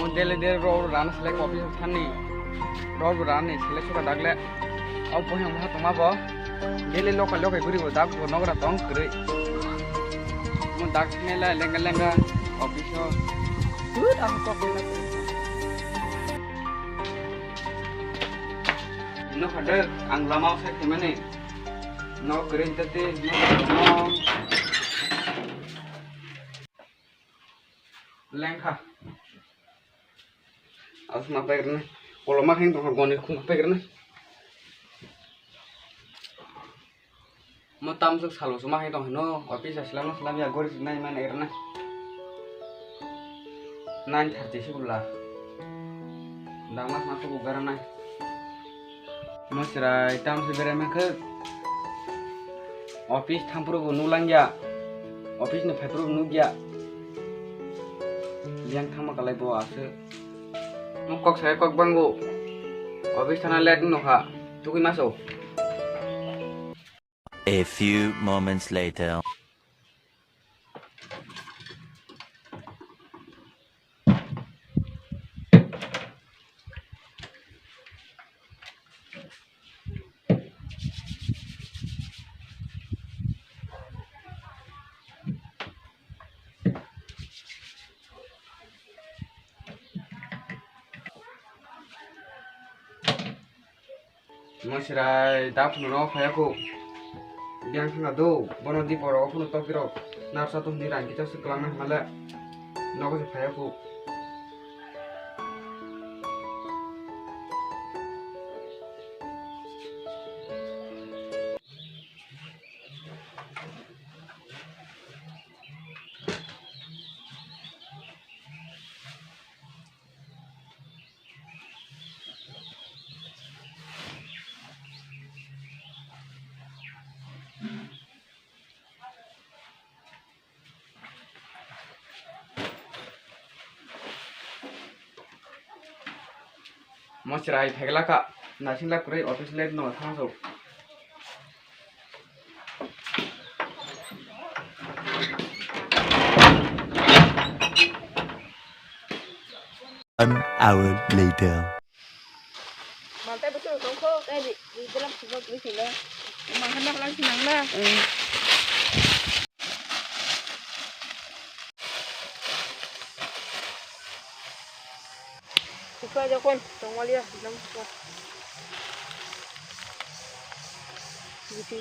Model dia roll run select office thani roll run ni select suka dagle au po yang mahat ma bo daily local guri bo dak bo nogra tong kre mo dak nela lenga lenga office ho tut am ko bela no hader ang lamau se kemane no kre tate no lengkha harus ngapain nih kalau makin tuh harganya aku ngapain nih mau tamsuk salu semua itu no tapi selama ya gue di sini mana airnya nanti hati sih pula ndak mas masuk ugaran nih mau cerai tamsuk beremeh ke office tampuru nulang ya office nih paper nugia yang tama kalai bawa ase kok saya kok banggo office tanah lihat no ha tuh masuk. A few moments later. Masih dah pun no saya aku yang tengah do bono di poro aku nutup kiro nar satu niran kita sekelangan malah no aku saya aku masih pegla kak nasi lah kure office lihat no masuk. An hour later. Mantai betul tongko kayak di dalam sebuah tulis lah. Emang hendak langsung nanglah. Suka aja kon, tongol ya, dalam suka. Gitu.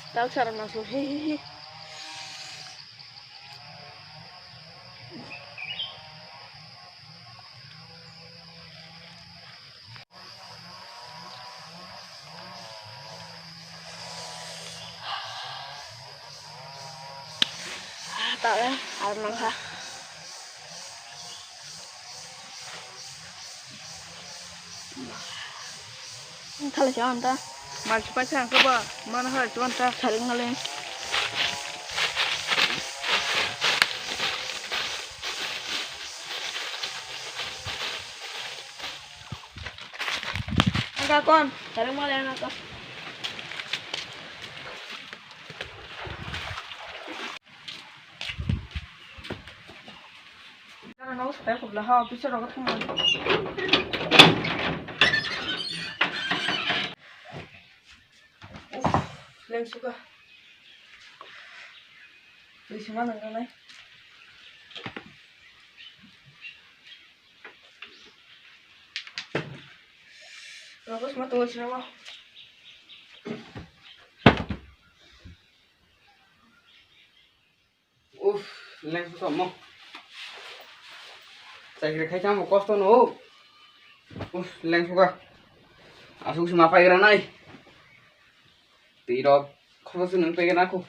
Tahu cara masuk hehehe. Tak lah, air mangsa. Kalau jangan ta, masih pasang ke bawah, mana hal cuman ta saling ngeleng. Angkat kon, saling ngeleng angkat. Karena aku supaya aku belah bisa rokat kemana. Leng suka. Di mana kan? Bagus mah tuh siapa? Leng suka mau. Saya kira kayak kamu kos tuh no. Leng suka. Asuk semua apa iran ay. Tidak, kau seneng pengen aku.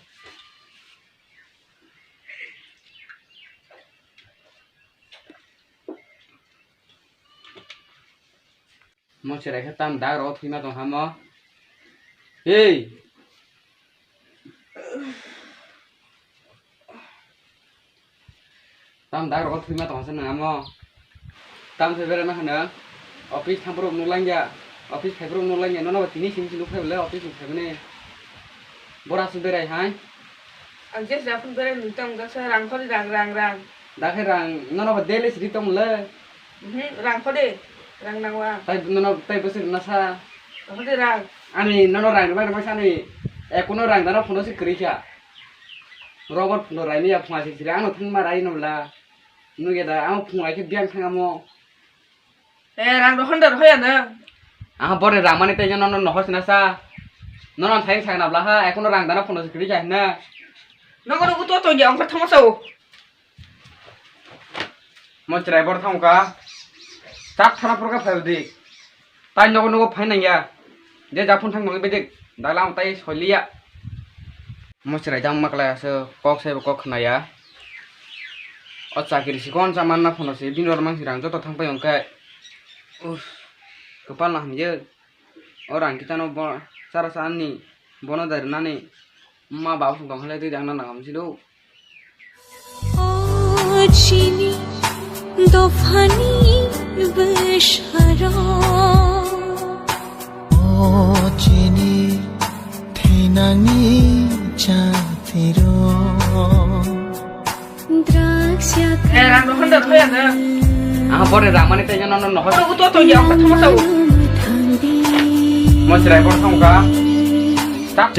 Mau cerai ketam dah rot kima tuh hama. Hei, tam đã rồi có thứ mà tổng sân nào mà tam phải về mà hả nữa office tham pro nô lanh ya office phải pro nô lanh ya nó tini sim lúc phải lên office phải bên bora sum berai hai anh chết ra phân bere mình trong cái xe răng khó đi răng đã khai rằng nó bật đê lên tông lên răng khó đi răng nào à tay nó tay bớt nó sa khó đi răng anh nó ràng nó bay sang này em nó ràng nó phun nó sẽ cười chả robot nó ràng này phun sẽ ràng nó thân mà ràng nó là nó cái đó ông phun lại cái biang thằng amo răng đó không được thôi à bore ràng mà này tay nó hơi xin sa nó thấy thằng nào là ha em nó ràng nó phun nó sẽ cười chả nè nó có đủ tôi giờ ông phải thông sâu một driver thông cả chắc thằng nào phải đi tay nó phải này ya dia japun thang ngi bedik dalam tay solia mo cerai jang makla se kok se kok khna ya o chakiri sikon saman na phono se binor mang sirang joto thang payong kai kepal nah je orang kita no cara sani bono dari nani ma babu sung dong halai jang na ngam sidu chini dofani beshara chini thenani chatiro draksya răng đó không được thôi à bore rang mani tay nó có đủ tôi giờ ông phải thông sâu mo driver thông cả chắc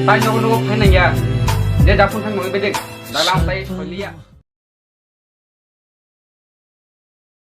tay nó phải này ya dia japun thang ngi bedik dalam tay solia